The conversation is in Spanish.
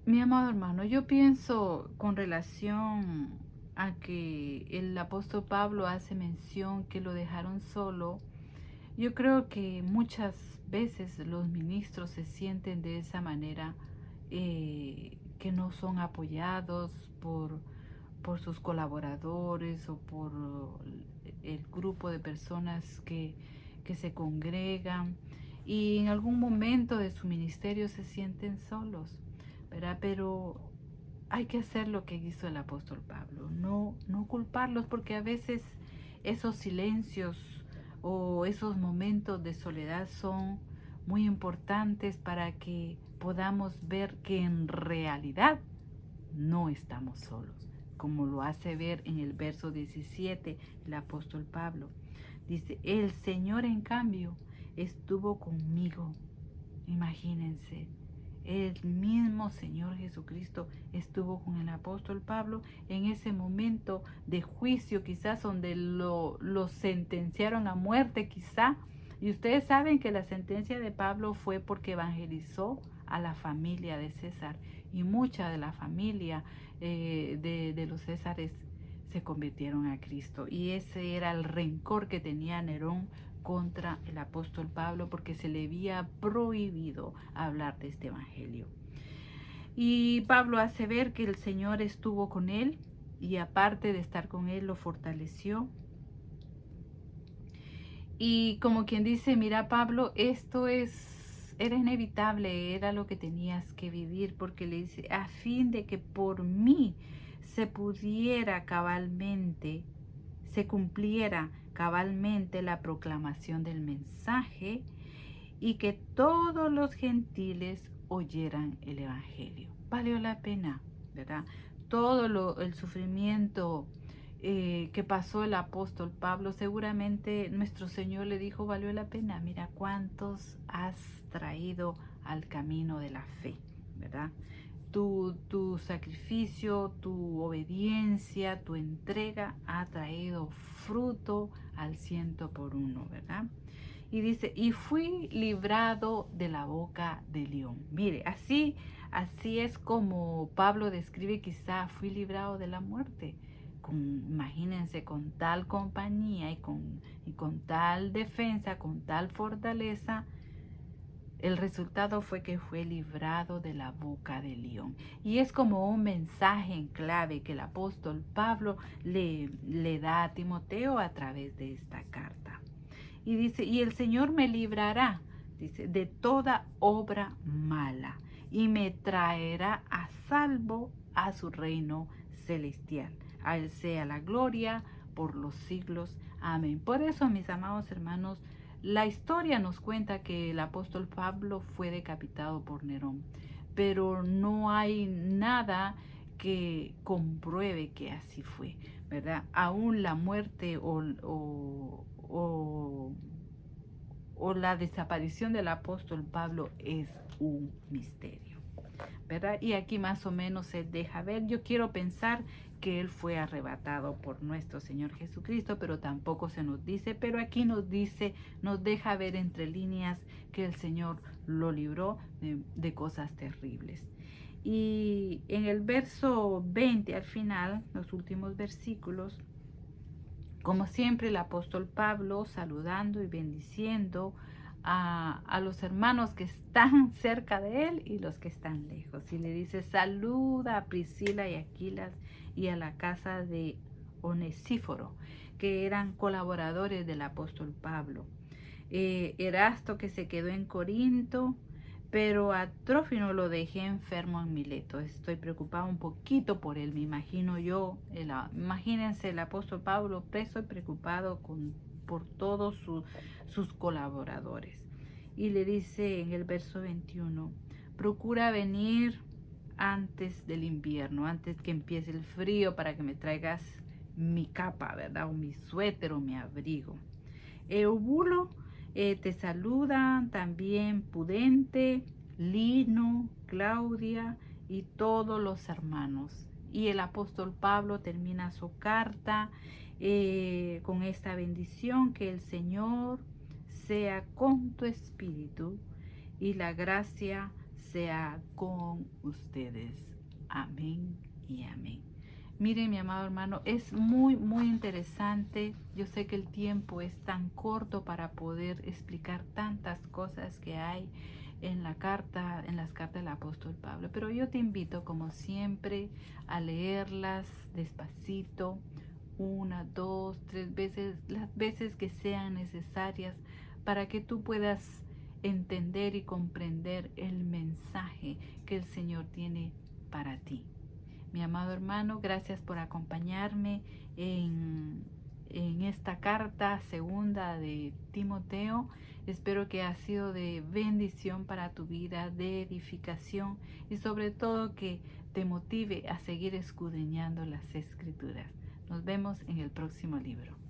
Mi amado hermano, yo pienso con relación a que el apóstol Pablo hace mención que lo dejaron solo. Yo creo que muchas veces los ministros se sienten de esa manera, que no son apoyados por sus colaboradores o por el grupo de personas que se congregan, y en algún momento de su ministerio se sienten solos, ¿verdad? Pero hay que hacer lo que hizo el apóstol Pablo, no culparlos, porque a veces esos silencios o esos momentos de soledad son muy importantes para que podamos ver que en realidad no estamos solos, como lo hace ver en el verso 17 el apóstol Pablo. Dice, el Señor en cambio estuvo conmigo. Imagínense, el mismo Señor Jesucristo estuvo con el apóstol Pablo en ese momento de juicio, quizás donde lo sentenciaron a muerte, quizá. Y ustedes saben que la sentencia de Pablo fue porque evangelizó a la familia de César, y mucha de la familia de los Césares se convirtieron a Cristo. Y ese era el rencor que tenía Nerón contra el apóstol Pablo, porque se le había prohibido hablar de este evangelio. Y Pablo hace ver que el Señor estuvo con él, y aparte de estar con él lo fortaleció. Y como quien dice, mira Pablo, era inevitable, era lo que tenías que vivir, porque le dice, a fin de que por mí se pudiera cabalmente, se cumpliera cabalmente la proclamación del mensaje, y que todos los gentiles oyeran el evangelio. Valió la pena, ¿verdad? El sufrimiento que pasó el apóstol Pablo, seguramente nuestro Señor le dijo, valió la pena. Mira cuántos has traído al camino de la fe, ¿verdad? Tu sacrificio, tu obediencia, tu entrega ha traído fruto al 100 por 1, ¿verdad? Y dice, y fui librado de la boca del león. Mire, así es como Pablo describe, quizá fui librado de la muerte. Imagínense, con tal compañía y con tal defensa, con tal fortaleza, el resultado fue que fue librado de la boca del león. Y es como un mensaje en clave que el apóstol Pablo le da a Timoteo a través de esta carta. Y dice, y el Señor me librará, dice, de toda obra mala, y me traerá a salvo a su reino celestial. A Él sea la gloria por los siglos. Amén. Por eso, mis amados hermanos, la historia nos cuenta que el apóstol Pablo fue decapitado por Nerón, pero no hay nada que compruebe que así fue, ¿verdad? Aún la muerte o la desaparición del apóstol Pablo es un misterio, ¿verdad? Y aquí más o menos se deja ver. Yo quiero pensar que él fue arrebatado por nuestro Señor Jesucristo, pero tampoco se nos dice, pero aquí nos dice, nos deja ver entre líneas que el Señor lo libró de cosas terribles. Y en el verso 20 al final, los últimos versículos, como siempre, el apóstol Pablo saludando y bendiciendo a los hermanos que están cerca de él y los que están lejos. Y le dice, saluda a Priscila y Aquilas y a la casa de Onesíforo, que eran colaboradores del apóstol Pablo. Erasto, que se quedó en Corinto, pero a Trófimo lo dejé enfermo en Mileto. Estoy preocupado un poquito por él, me imagino yo. Imagínense el apóstol Pablo preso y preocupado por todos sus colaboradores. Y le dice en el verso 21, procura venir antes del invierno, antes que empiece el frío, para que me traigas mi capa, ¿verdad? O mi suéter o mi abrigo. Eubulo te saludan también Pudente, Lino, Claudia y todos los hermanos. Y el apóstol Pablo termina su carta con esta bendición: que el Señor sea con tu espíritu, y la gracia sea con ustedes. Amén y amén. Miren, mi amado hermano, es muy interesante. Yo sé que el tiempo es tan corto para poder explicar tantas cosas que hay en las cartas del apóstol Pablo, pero yo te invito, como siempre, a leerlas despacito, una, dos, tres veces, las veces que sean necesarias, para que tú puedas entender y comprender el mensaje que el Señor tiene para ti. Mi amado hermano, gracias por acompañarme en esta carta segunda de Timoteo. Espero que ha sido de bendición para tu vida, de edificación y sobre todo que te motive a seguir escudriñando las Escrituras. Nos vemos en el próximo libro.